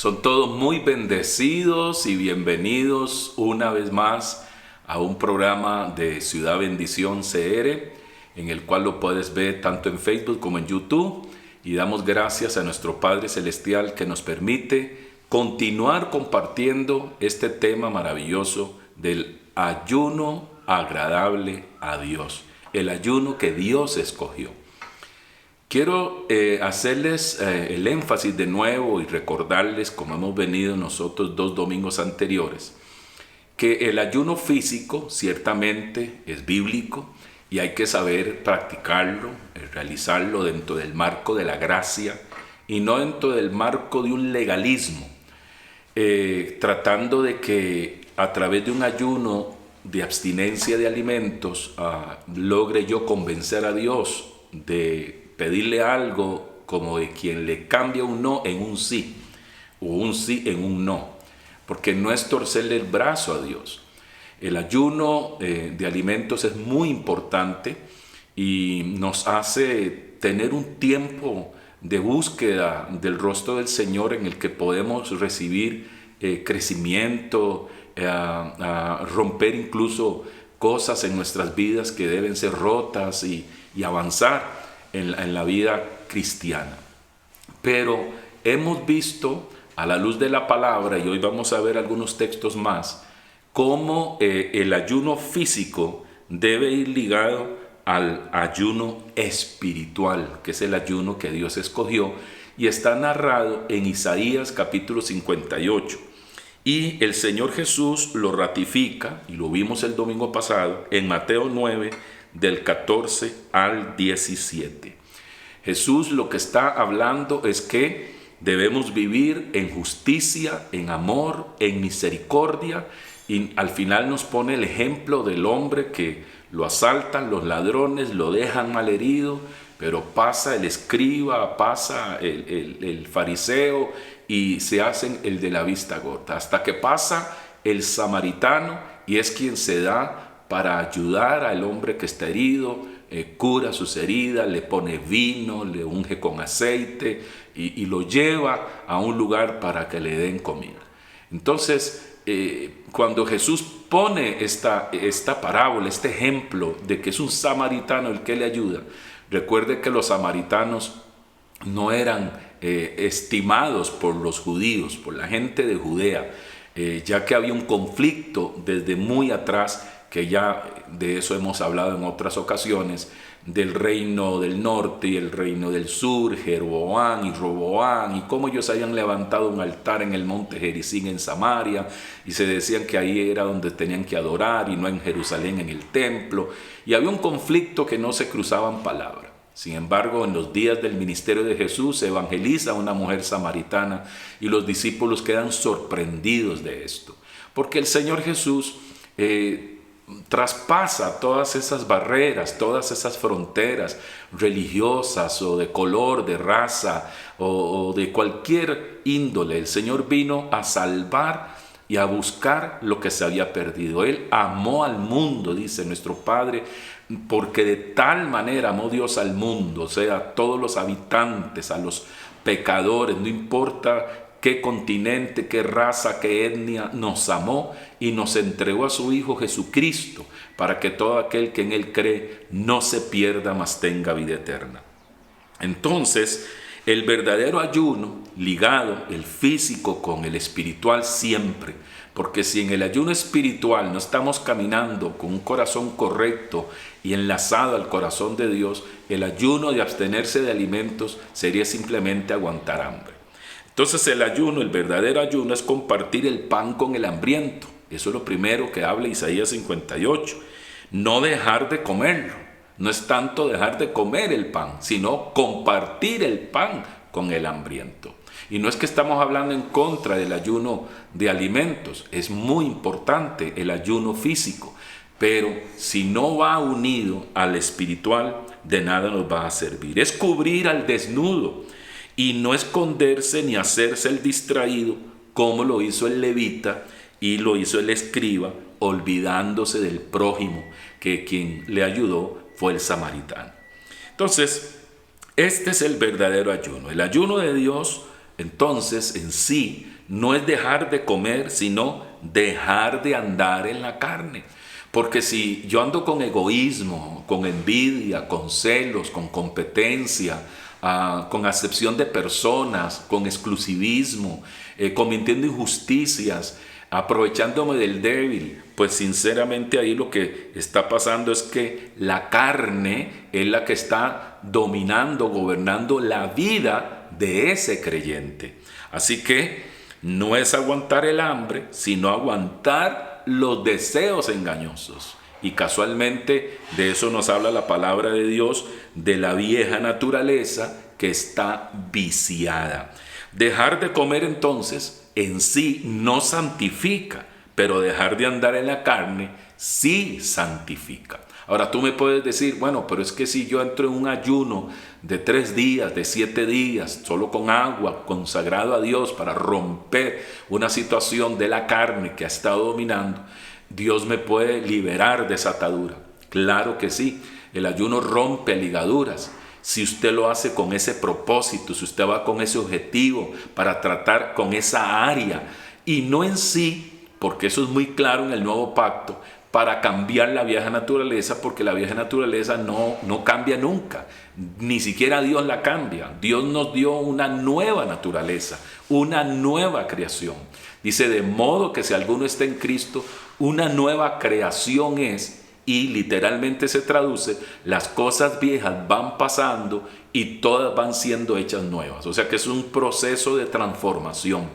Son todos muy bendecidos y bienvenidos una vez más a un programa de Ciudad Bendición CR, en el cual lo puedes ver tanto en Facebook como en YouTube. Y damos gracias a nuestro Padre Celestial que nos permite continuar compartiendo este tema maravilloso del ayuno agradable a Dios, el ayuno que Dios escogió. Quiero hacerles el énfasis de nuevo y recordarles, como hemos venido nosotros 2 domingos anteriores, que el ayuno físico ciertamente es bíblico y hay que saber practicarlo, realizarlo dentro del marco de la gracia y no dentro del marco de un legalismo, tratando de que a través de un ayuno de abstinencia de alimentos logre yo convencer a Dios de pedirle algo como de quien le cambia un no en un sí, o un sí en un no, porque no es torcerle el brazo a Dios. El ayuno de alimentos es muy importante y nos hace tener un tiempo de búsqueda del rostro del Señor en el que podemos recibir crecimiento, romper incluso cosas en nuestras vidas que deben ser rotas y avanzar en la vida cristiana. Pero hemos visto a la luz de la palabra, y hoy vamos a ver algunos textos más, cómo el ayuno físico debe ir ligado al ayuno espiritual, que es el ayuno que Dios escogió, y está narrado en Isaías capítulo 58. Y el Señor Jesús lo ratifica, y lo vimos el domingo pasado, en Mateo 9, del 14 al 17. Jesús lo que está hablando es que debemos vivir en justicia, en amor, en misericordia, y al final nos pone el ejemplo del hombre que lo asaltan los ladrones, lo dejan malherido, pero pasa el escriba, pasa el fariseo y se hacen el de la vista gorda, hasta que pasa el samaritano y es quien se da para ayudar al hombre que está herido, cura sus heridas, le pone vino, le unge con aceite y lo lleva a un lugar para que le den comida. Entonces, cuando Jesús pone esta parábola, este ejemplo de que es un samaritano el que le ayuda, recuerde que los samaritanos no eran estimados por los judíos, por la gente de Judea, ya que había un conflicto desde muy atrás, que ya de eso hemos hablado en otras ocasiones, del reino del norte y el reino del sur, Jeroboam y Roboam, y cómo ellos habían levantado un altar en el monte Gerizim en Samaria, y se decían que ahí era donde tenían que adorar y no en Jerusalén en el templo, y había un conflicto que no se cruzaban palabras. Sin embargo, en los días del ministerio de Jesús se evangeliza a una mujer samaritana y los discípulos quedan sorprendidos de esto, porque el Señor Jesús traspasa todas esas barreras, todas esas fronteras religiosas o de color, de raza o de cualquier índole. El Señor vino a salvar y a buscar lo que se había perdido. Él amó al mundo, dice nuestro Padre, porque de tal manera amó Dios al mundo, o sea, a todos los habitantes, a los pecadores, no importa qué continente, qué raza, qué etnia, nos amó y nos entregó a su Hijo Jesucristo para que todo aquel que en Él cree no se pierda, mas tenga vida eterna. Entonces, el verdadero ayuno, ligado el físico con el espiritual siempre, porque si en el ayuno espiritual no estamos caminando con un corazón correcto y enlazado al corazón de Dios, el ayuno de abstenerse de alimentos sería simplemente aguantar hambre. Entonces el ayuno, el verdadero ayuno, es compartir el pan con el hambriento. Eso es lo primero que habla Isaías 58. No dejar de comerlo. No es tanto dejar de comer el pan, sino compartir el pan con el hambriento. Y no es que estamos hablando en contra del ayuno de alimentos. Es muy importante el ayuno físico. Pero si no va unido al espiritual, de nada nos va a servir. Es cubrir al desnudo y no esconderse ni hacerse el distraído, como lo hizo el levita y lo hizo el escriba, olvidándose del prójimo, que quien le ayudó fue el samaritano. Entonces, este es el verdadero ayuno. El ayuno de Dios, entonces, en sí, no es dejar de comer, sino dejar de andar en la carne. Porque si yo ando con egoísmo, con envidia, con celos, con competencia, con acepción de personas, con exclusivismo, cometiendo injusticias, aprovechándome del débil, pues sinceramente ahí lo que está pasando es que la carne es la que está dominando, gobernando la vida de ese creyente. Así que no es aguantar el hambre, sino aguantar los deseos engañosos. Y casualmente de eso nos habla la palabra de Dios, de la vieja naturaleza que está viciada. Dejar de comer entonces en sí no santifica, pero dejar de andar en la carne sí santifica. Ahora tú me puedes decir, bueno, pero es que si yo entro en un ayuno de 3 días, de 7 días, solo con agua, consagrado a Dios para romper una situación de la carne que ha estado dominando, Dios me puede liberar de esa atadura. Claro que sí, el ayuno rompe ligaduras. Si usted lo hace con ese propósito, si usted va con ese objetivo para tratar con esa área y no en sí, porque eso es muy claro en el nuevo pacto, para cambiar la vieja naturaleza, porque la vieja naturaleza no cambia nunca, ni siquiera Dios la cambia. Dios nos dio una nueva naturaleza, una nueva creación. Dice, de modo que si alguno está en Cristo, una nueva creación es. Y literalmente se traduce, las cosas viejas van pasando y todas van siendo hechas nuevas. O sea que es un proceso de transformación.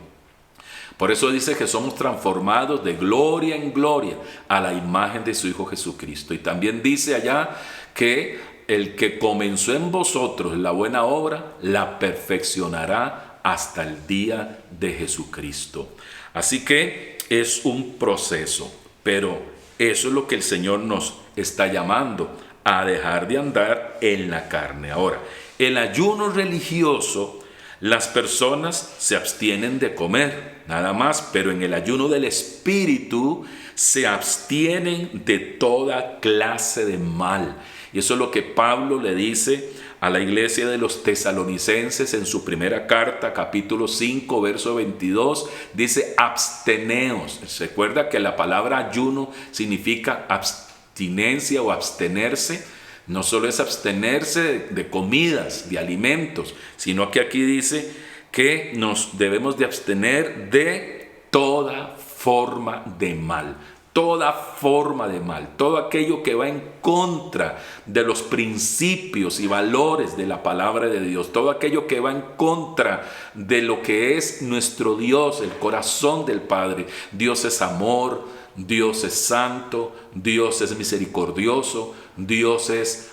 Por eso dice que somos transformados de gloria en gloria a la imagen de su Hijo Jesucristo. Y también dice allá que el que comenzó en vosotros la buena obra, la perfeccionará hasta el día de Jesucristo. Así que es un proceso, pero eso es lo que el Señor nos está llamando, a dejar de andar en la carne. Ahora, el ayuno religioso, las personas se abstienen de comer, nada más, pero en el ayuno del Espíritu se abstienen de toda clase de mal. Y eso es lo que Pablo le dice a la iglesia de los tesalonicenses en su primera carta, capítulo 5, verso 22, dice absteneos. Se recuerda que la palabra ayuno significa abstinencia o abstenerse. No solo es abstenerse de comidas, de alimentos, sino que aquí dice que nos debemos de abstener de toda forma de mal. Toda forma de mal, todo aquello que va en contra de los principios y valores de la palabra de Dios, todo aquello que va en contra de lo que es nuestro Dios, el corazón del Padre. Dios es amor, Dios es santo, Dios es misericordioso, Dios es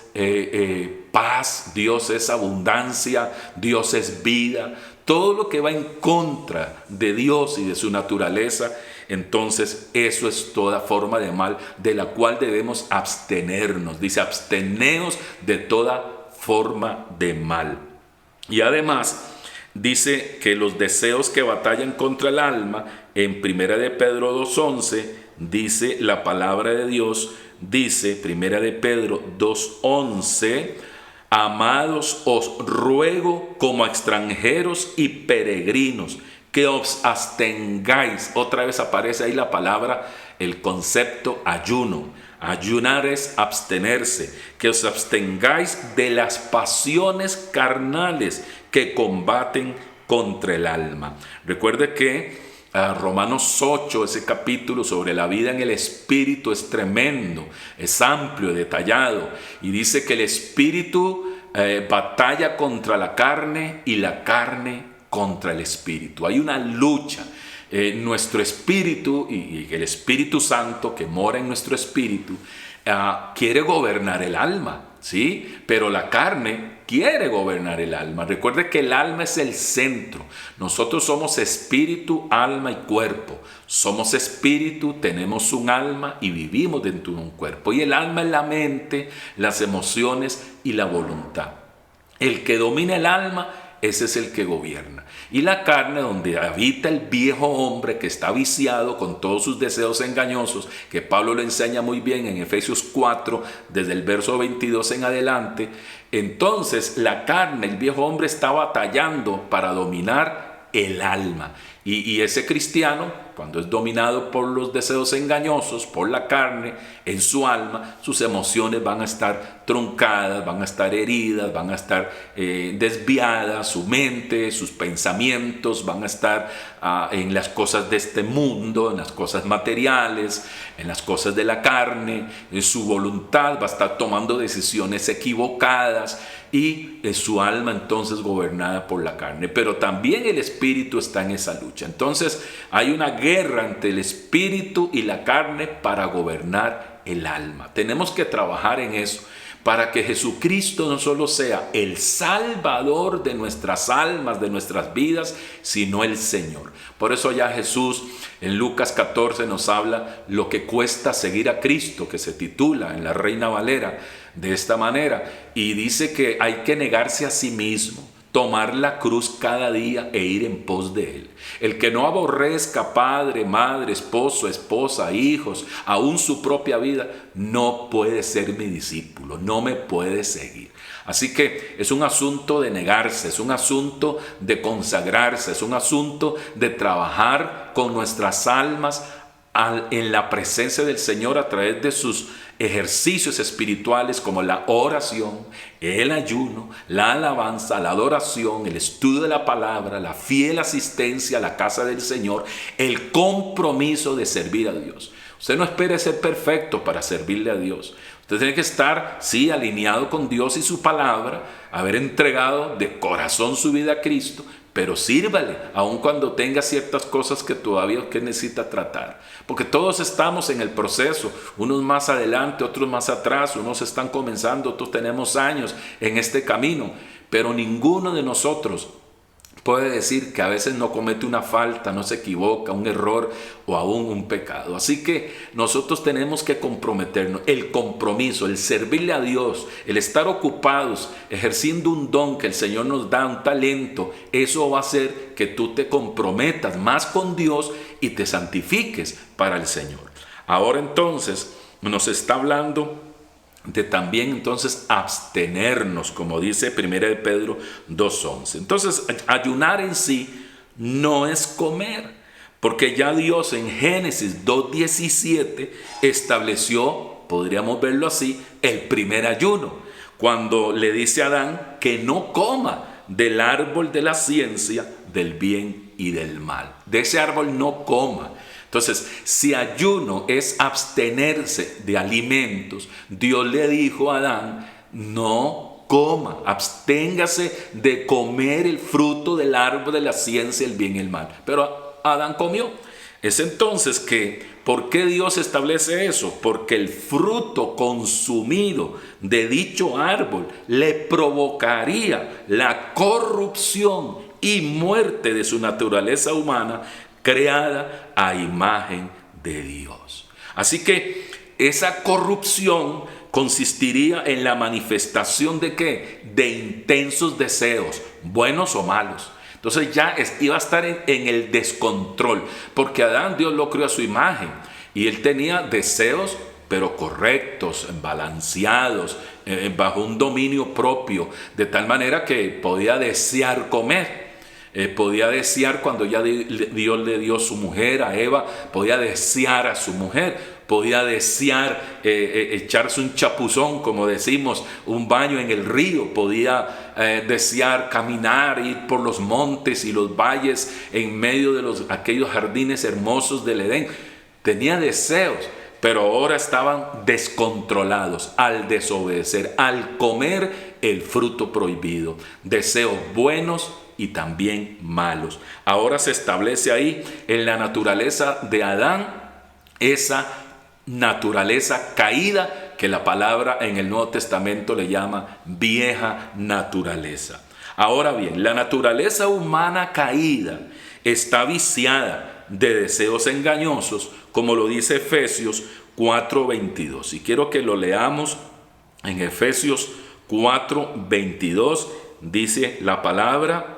paz, Dios es abundancia, Dios es vida. Todo lo que va en contra de Dios y de su naturaleza, entonces eso es toda forma de mal de la cual debemos abstenernos. Dice, absteneos de toda forma de mal. Y además dice que los deseos que batallan contra el alma, en 1 de Pedro 2:11, dice la palabra de Dios, dice 1 de Pedro 2:11, amados, os ruego como extranjeros y peregrinos, que os abstengáis. Otra vez aparece ahí la palabra, el concepto ayuno. Ayunar es abstenerse, que os abstengáis de las pasiones carnales que combaten contra el alma. Recuerde que Romanos 8, ese capítulo sobre la vida en el Espíritu es tremendo, es amplio, detallado, y dice que el Espíritu batalla contra la carne y la carne contra el Espíritu. Hay una lucha. Nuestro espíritu y el Espíritu Santo que mora en nuestro espíritu quiere gobernar el alma, ¿sí? Pero la carne quiere gobernar el alma. Recuerde que el alma es el centro. Nosotros somos espíritu, alma y cuerpo. Somos espíritu, tenemos un alma y vivimos dentro de un cuerpo. Y el alma es la mente, las emociones y la voluntad. El que domina el alma, ese es el que gobierna. Y la carne, donde habita el viejo hombre que está viciado con todos sus deseos engañosos, que Pablo lo enseña muy bien en Efesios 4, desde el verso 22 en adelante. Entonces la carne, el viejo hombre, está batallando para dominar el alma. Y ese cristiano, cuando es dominado por los deseos engañosos, por la carne, en su alma, sus emociones van a estar truncadas, van a estar heridas, van a estar desviadas, su mente, sus pensamientos van a estar en las cosas de este mundo, en las cosas materiales, en las cosas de la carne, en su voluntad va a estar tomando decisiones equivocadas y su alma entonces gobernada por la carne. Pero también el espíritu está en esa lucha. Entonces hay una guerra entre el espíritu y la carne para gobernar el alma. Tenemos que trabajar en eso para que Jesucristo no solo sea el Salvador de nuestras almas, de nuestras vidas, sino el Señor. Por eso ya Jesús en Lucas 14 nos habla lo que cuesta seguir a Cristo, que se titula en la Reina Valera de esta manera, y dice que hay que negarse a sí mismo, tomar la cruz cada día e ir en pos de Él. El que no aborrezca padre, madre, esposo, esposa, hijos, aún su propia vida, no puede ser mi discípulo, no me puede seguir. Así que es un asunto de negarse, es un asunto de consagrarse, es un asunto de trabajar con nuestras almas en la presencia del Señor a través de sus ejercicios espirituales como la oración, el ayuno, la alabanza, la adoración, el estudio de la palabra, la fiel asistencia a la casa del Señor, el compromiso de servir a Dios. Usted no espere ser perfecto para servirle a Dios. Usted tiene que estar, sí, alineado con Dios y su palabra, haber entregado de corazón su vida a Cristo, pero sírvale, aun cuando tenga ciertas cosas que todavía necesita tratar. Porque todos estamos en el proceso, unos más adelante, otros más atrás, unos están comenzando, otros tenemos años en este camino, pero ninguno de nosotros puede decir que a veces no comete una falta, no se equivoca, un error o aún un pecado. Así que nosotros tenemos que comprometernos. El compromiso, el servirle a Dios, el estar ocupados, ejerciendo un don que el Señor nos da, un talento, eso va a hacer que tú te comprometas más con Dios y te santifiques para el Señor. Ahora entonces nos está hablando de también entonces abstenernos, como dice 1 de Pedro 2:11. Entonces, ayunar en sí no es comer, porque ya Dios en Génesis 2:17 estableció, podríamos verlo así, el primer ayuno, cuando le dice a Adán que no coma del árbol de la ciencia del bien y del mal. De ese árbol no coma. Entonces, si ayuno es abstenerse de alimentos, Dios le dijo a Adán, no coma, absténgase de comer el fruto del árbol de la ciencia, el bien y el mal. Pero Adán comió. Es entonces que, ¿por qué Dios establece eso? Porque el fruto consumido de dicho árbol le provocaría la corrupción y muerte de su naturaleza humana, creada a imagen de Dios. Así que esa corrupción consistiría en la manifestación ¿de qué? De intensos deseos, buenos o malos. Entonces ya iba a estar en el descontrol, porque Adán Dios lo creó a su imagen y él tenía deseos pero correctos, balanceados, bajo un dominio propio, de tal manera que podía desear comer. Podía desear cuando ya Dios le dio su mujer a Eva, podía desear a su mujer, podía desear echarse un chapuzón, como decimos, un baño en el río, podía desear caminar, ir por los montes y los valles en medio de aquellos jardines hermosos del Edén. Tenía deseos, pero ahora estaban descontrolados al desobedecer, al comer el fruto prohibido. Deseos buenos y también malos. Ahora se establece ahí en la naturaleza de Adán esa naturaleza caída que la palabra en el Nuevo Testamento le llama vieja naturaleza. Ahora bien, la naturaleza humana caída está viciada de deseos engañosos, como lo dice Efesios 4:22. Y quiero que lo leamos en Efesios 4:22. Dice la palabra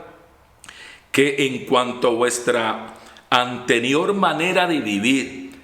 que en cuanto a vuestra anterior manera de vivir,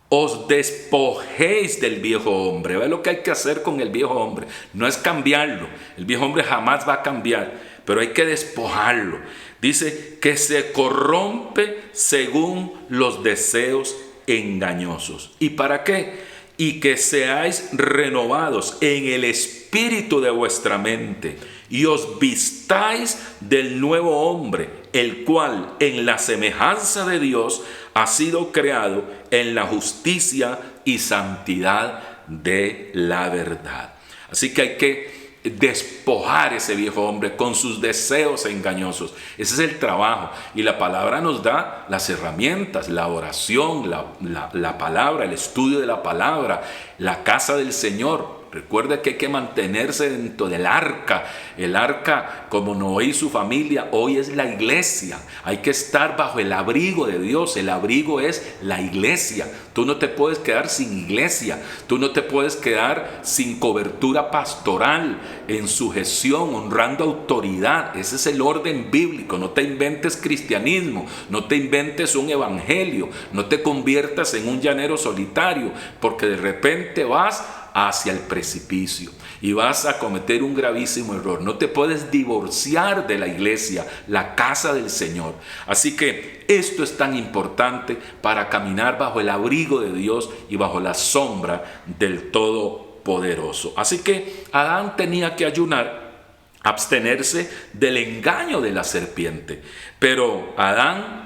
os despojéis del viejo hombre. ¿Ve lo que hay que hacer con el viejo hombre? No es cambiarlo. El viejo hombre jamás va a cambiar. pero hay que despojarlo. Dice que se corrompe según los deseos engañosos. ¿Y para qué? Y que seáis renovados en el espíritu de vuestra mente y os vistáis del nuevo hombre, el cual en la semejanza de Dios ha sido creado en la justicia y santidad de la verdad. Así que hay que despojar ese viejo hombre con sus deseos engañosos. Ese es el trabajo, y la palabra nos da las herramientas: la oración, la palabra, el estudio de la palabra, la casa del Señor. Recuerda que hay que mantenerse dentro del arca. El arca, como Noé y su familia, hoy es la iglesia. Hay que estar bajo el abrigo de Dios. El abrigo es la iglesia. Tú no te puedes quedar sin iglesia. Tú no te puedes quedar sin cobertura pastoral, en sujeción, honrando autoridad. Ese es el orden bíblico. No te inventes cristianismo. No te inventes un evangelio. No te conviertas en un llanero solitario, porque de repente vas hacia el precipicio y vas a cometer un gravísimo error. No te puedes divorciar de la iglesia, la casa del Señor. Así que esto es tan importante para caminar bajo el abrigo de Dios y bajo la sombra del Todopoderoso. Así que Adán tenía que ayunar, abstenerse del engaño de la serpiente. Pero Adán,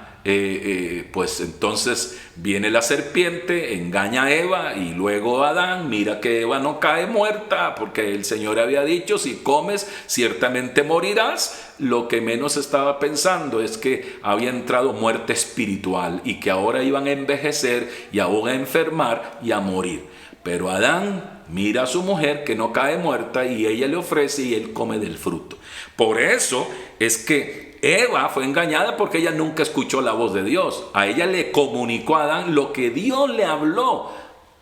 pues entonces viene la serpiente, engaña a Eva, y luego Adán mira que Eva no cae muerta, porque el Señor había dicho: si comes ciertamente morirás. Lo que menos estaba pensando es que había entrado muerte espiritual y que ahora iban a envejecer y aún a enfermar y a morir. Pero Adán mira a su mujer que no cae muerta y ella le ofrece y él come del fruto. Por eso es que Eva fue engañada, porque ella nunca escuchó la voz de Dios. A ella le comunicó a Adán lo que Dios le habló,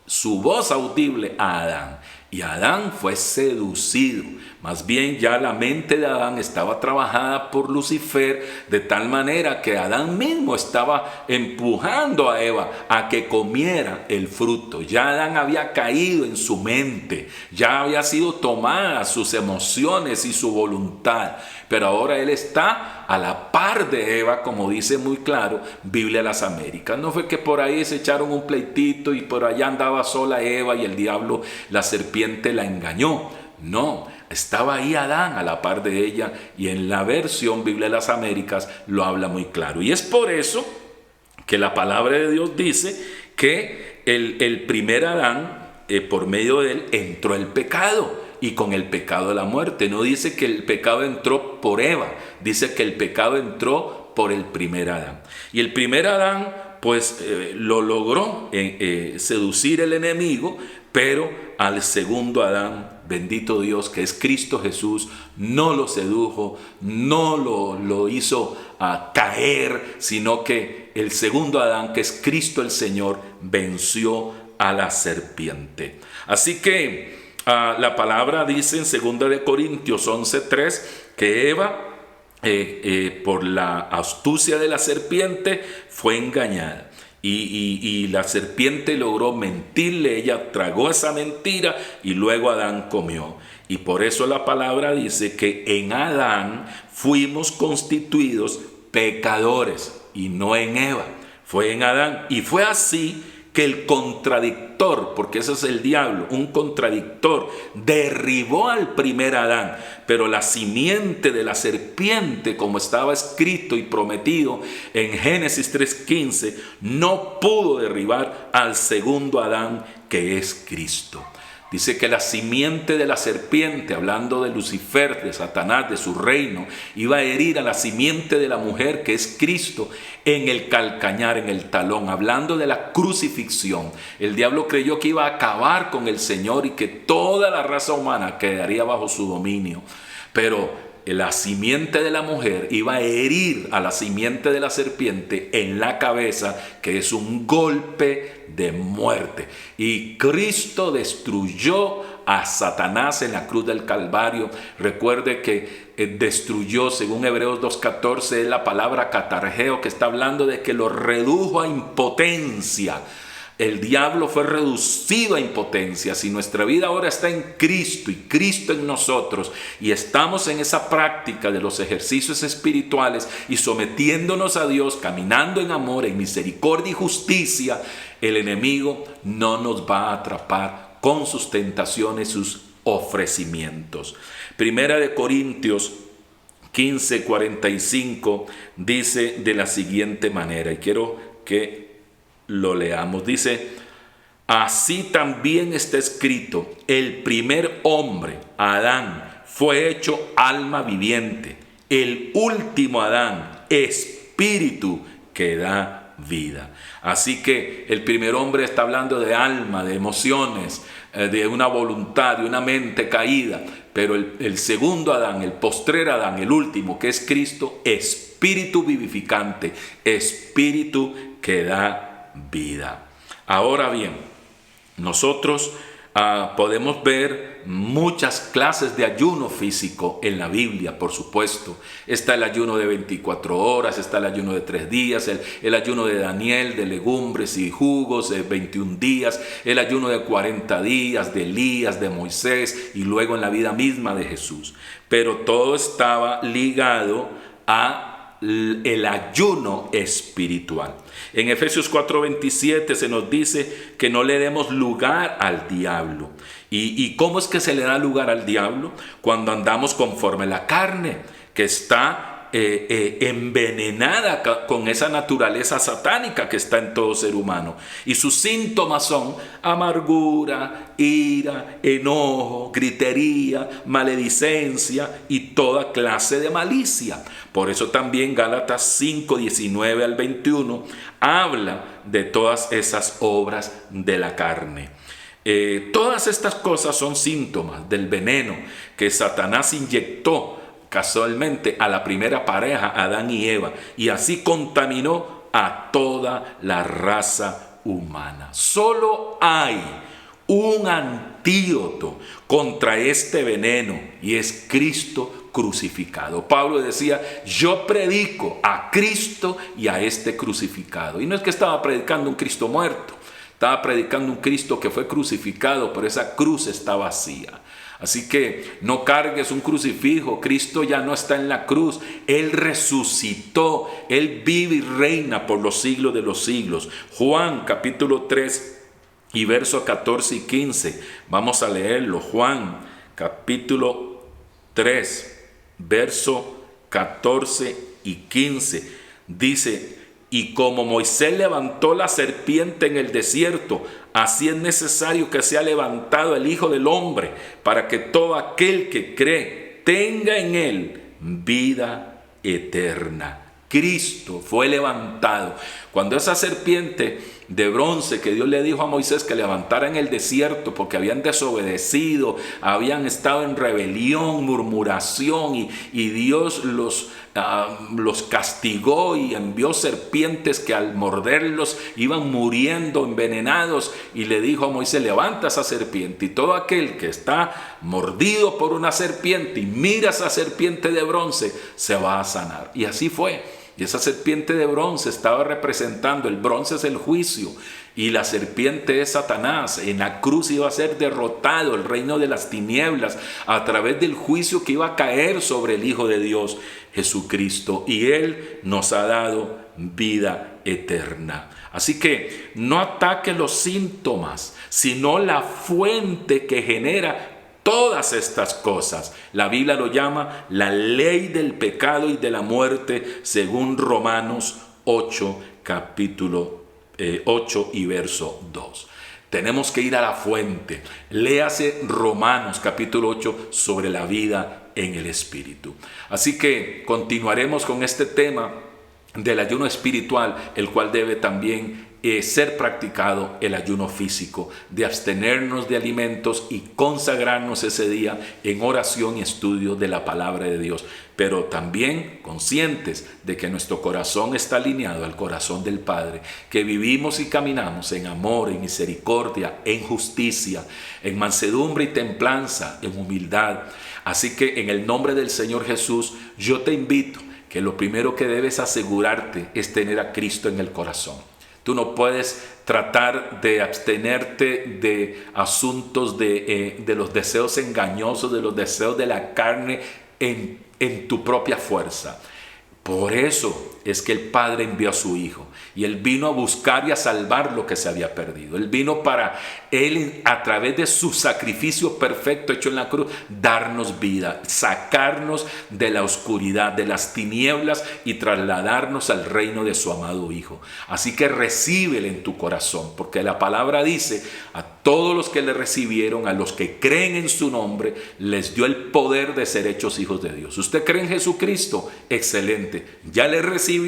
su voz audible a Adán. Y Adán fue seducido. Más bien ya la mente de Adán estaba trabajada por Lucifer, de tal manera que Adán mismo estaba empujando a Eva a que comiera el fruto. Ya Adán había caído en su mente, ya había sido tomada sus emociones y su voluntad. Pero ahora él está a la par de Eva, como dice muy claro Biblia de las Américas. No fue que por ahí se echaron un pleitito y por allá andaba sola Eva y el diablo, la serpiente, la engañó. No, estaba ahí Adán a la par de ella, y en la versión Biblia de las Américas lo habla muy claro. Y es por eso que la palabra de Dios dice que el primer Adán, por medio de él entró el pecado, y con el pecado la muerte. No dice que el pecado entró por Eva, dice que el pecado entró por el primer Adán. Y el primer Adán pues lo logró seducir el enemigo, pero al segundo Adán, bendito Dios, que es Cristo Jesús, no lo sedujo, no lo hizo caer, sino que el segundo Adán, que es Cristo el Señor, venció a la serpiente. Así que la palabra dice en 2 Corintios 11:3 que Eva, por la astucia de la serpiente, fue engañada. Y la serpiente logró mentirle, ella tragó esa mentira y luego Adán comió. Y por eso la palabra dice que en Adán fuimos constituidos pecadores y no en Eva. Fue en Adán, y fue así que el contradictor, porque ese es el diablo, un contradictor, derribó al primer Adán, pero la simiente de la serpiente, como estaba escrito y prometido en Génesis 3:15, no pudo derribar al segundo Adán, que es Cristo. Dice que la simiente de la serpiente, hablando de Lucifer, de Satanás, de su reino, iba a herir a la simiente de la mujer, que es Cristo, en el calcañar, en el talón, hablando de la crucifixión. El diablo creyó que iba a acabar con el Señor y que toda la raza humana quedaría bajo su dominio. Pero la simiente de la mujer iba a herir a la simiente de la serpiente en la cabeza, que es un golpe de muerte. Y Cristo destruyó a Satanás en la cruz del Calvario. Recuerde que destruyó, según Hebreos 2:14, es la palabra catargeo, que está hablando de que lo redujo a impotencia. El diablo fue reducido a impotencia. Si nuestra vida ahora está en Cristo y Cristo en nosotros y estamos en esa práctica de los ejercicios espirituales y sometiéndonos a Dios, caminando en amor, en misericordia y justicia, el enemigo no nos va a atrapar con sus tentaciones, sus ofrecimientos. Primera de Corintios 15:45 dice de la siguiente manera, y quiero que lo leamos. Dice: así también está escrito, el primer hombre, Adán, fue hecho alma viviente, el último Adán, espíritu que da vida. Así que el primer hombre está hablando de alma, de emociones, de una voluntad, de una mente caída. Pero el segundo Adán, el postrer Adán, el último, que es Cristo, espíritu vivificante, espíritu que da vida. Ahora bien, nosotros podemos ver muchas clases de ayuno físico en la Biblia, por supuesto. Está el ayuno de 24 horas, está el ayuno de 3 días, el ayuno de Daniel, de legumbres y jugos de 21 días, el ayuno de 40 días, de Elías, de Moisés y luego en la vida misma de Jesús. Pero todo estaba ligado a el ayuno espiritual. En Efesios 4:27 se nos dice que no le demos lugar al diablo. ¿Y cómo es que se le da lugar al diablo? Cuando andamos conforme a la carne, que está envenenada con esa naturaleza satánica que está en todo ser humano. Y sus síntomas son amargura, ira, enojo, gritería, maledicencia y toda clase de malicia. Por eso también Gálatas 5:19 al 21 habla de todas esas obras de la carne. Todas estas cosas son síntomas del veneno que Satanás inyectó casualmente a la primera pareja, Adán y Eva, y así contaminó a toda la raza humana. Solo hay un antídoto contra este veneno y es Cristo crucificado. Pablo decía: yo predico a Cristo y a este crucificado. Y no es que estaba predicando un Cristo muerto, estaba predicando un Cristo que fue crucificado, pero esa cruz está vacía. Así que no cargues un crucifijo. Cristo ya no está en la cruz. Él resucitó. Él vive y reina por los siglos de los siglos. Juan capítulo 3 y versos 14 y 15. Vamos a leerlo. Juan capítulo 3, verso 14 y 15. Dice: y como Moisés levantó la serpiente en el desierto, así es necesario que sea levantado el Hijo del Hombre, para que todo aquel que cree tenga en él vida eterna. Cristo fue levantado. Cuando esa serpiente de bronce que Dios le dijo a Moisés que levantara en el desierto porque habían desobedecido, habían estado en rebelión, murmuración y Dios los castigó y envió serpientes que al morderlos iban muriendo envenenados, y le dijo a Moisés: levanta esa serpiente, y todo aquel que está mordido por una serpiente y mira esa serpiente de bronce se va a sanar. Y así fue. Y esa serpiente de bronce estaba representando, el bronce es el juicio y la serpiente es Satanás. En la cruz iba a ser derrotado el reino de las tinieblas a través del juicio que iba a caer sobre el Hijo de Dios, Jesucristo. Y Él nos ha dado vida eterna. Así que no ataque los síntomas, sino la fuente que genera todas estas cosas. La Biblia lo llama la ley del pecado y de la muerte, según Romanos 8, capítulo 8 y verso 2. Tenemos que ir a la fuente. Léase Romanos capítulo 8 sobre la vida en el Espíritu. Así que continuaremos con este tema del ayuno espiritual, el cual debe también ser practicado el ayuno físico, de abstenernos de alimentos y consagrarnos ese día en oración y estudio de la palabra de Dios, pero también conscientes de que nuestro corazón está alineado al corazón del Padre, que vivimos y caminamos en amor, en misericordia, en justicia, en mansedumbre y templanza, en humildad. Así que en el nombre del Señor Jesús, yo te invito que lo primero que debes asegurarte es tener a Cristo en el corazón. Tú no puedes tratar de abstenerte de asuntos de los deseos engañosos, de los deseos de la carne en tu propia fuerza. Por eso es que el Padre envió a su Hijo y Él vino a buscar y a salvar lo que se había perdido. Él vino para Él, a través de su sacrificio perfecto hecho en la cruz, darnos vida, sacarnos de la oscuridad, de las tinieblas y trasladarnos al reino de su amado Hijo. Así que recíbele en tu corazón, porque la palabra dice: a todos los que le recibieron, a los que creen en su nombre, les dio el poder de ser hechos hijos de Dios. ¿Usted cree en Jesucristo? Excelente. Ya le recibió.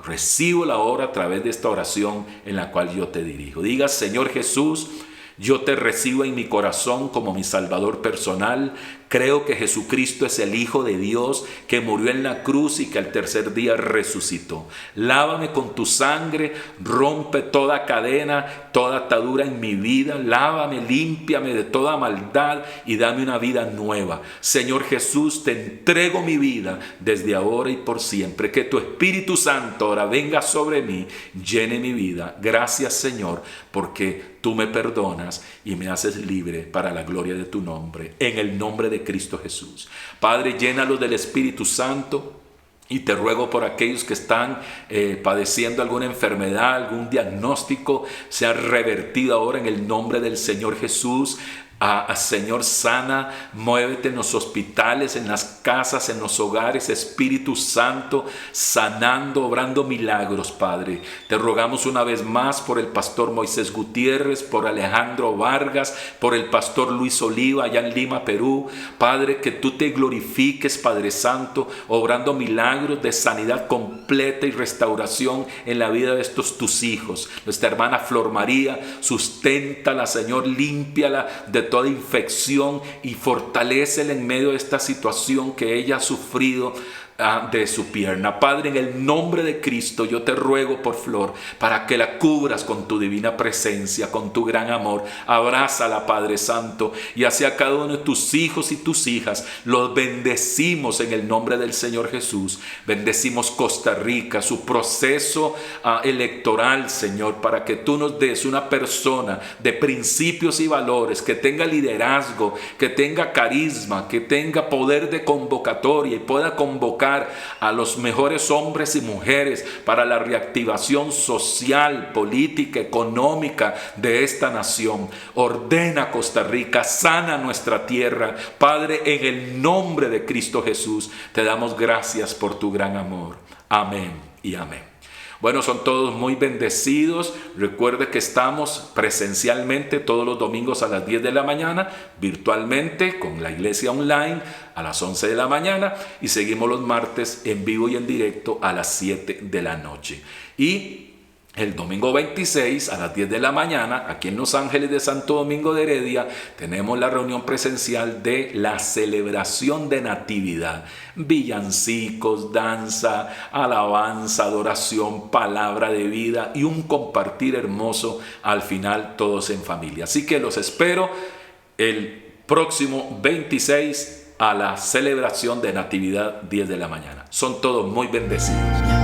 Recíbelo ahora a través de esta oración en la cual yo te dirijo. Diga: Señor Jesús, yo te recibo en mi corazón como mi Salvador personal. Creo que Jesucristo es el Hijo de Dios que murió en la cruz y que al tercer día resucitó. Lávame con tu sangre, rompe toda cadena, toda atadura en mi vida. Lávame, límpiame de toda maldad y dame una vida nueva. Señor Jesús, te entrego mi vida desde ahora y por siempre. Que tu Espíritu Santo ahora venga sobre mí, llene mi vida. Gracias, Señor, porque tú me perdonas y me haces libre para la gloria de tu nombre. En el nombre de Cristo Jesús. Padre, llénalos del Espíritu Santo. Y te ruego por aquellos que están padeciendo alguna enfermedad, algún diagnóstico, sea revertido ahora en el nombre del Señor Jesús. Señor, sana, muévete en los hospitales, en las casas, en los hogares, Espíritu Santo, sanando, obrando milagros, Padre. Te rogamos una vez más por el pastor Moisés Gutiérrez, por Alejandro Vargas, por el pastor Luis Oliva allá en Lima, Perú. Padre, que tú te glorifiques, Padre Santo, obrando milagros de sanidad completa y restauración en la vida de estos tus hijos. Nuestra hermana Flor María, susténtala, Señor, límpiala de toda infección y fortalécela en medio de esta situación que ella ha sufrido de su pierna. Padre, en el nombre de Cristo, yo te ruego por Flor, para que la cubras con tu divina presencia, con tu gran amor. Abrázala, Padre Santo, y hacia cada uno de tus hijos y tus hijas los bendecimos en el nombre del Señor Jesús. Bendecimos Costa Rica, su proceso electoral, Señor, para que tú nos des una persona de principios y valores, que tenga liderazgo, que tenga carisma, que tenga poder de convocatoria y pueda convocar a los mejores hombres y mujeres para la reactivación social, política, económica de esta nación. Ordena Costa Rica, sana nuestra tierra. Padre, en el nombre de Cristo Jesús, te damos gracias por tu gran amor. Amén y amén. Bueno, son todos muy bendecidos. Recuerde que estamos presencialmente todos los domingos a las 10 de la mañana, virtualmente con la iglesia online a las 11 de la mañana y seguimos los martes en vivo y en directo a las 7 de la noche. Y el domingo 26 a las 10 de la mañana, aquí en Los Ángeles de Santo Domingo de Heredia, tenemos la reunión presencial de la celebración de Natividad. Villancicos, danza, alabanza, adoración, palabra de vida y un compartir hermoso al final, todos en familia. Así que los espero el próximo 26 a la celebración de Natividad 10 de la mañana. Son todos muy bendecidos.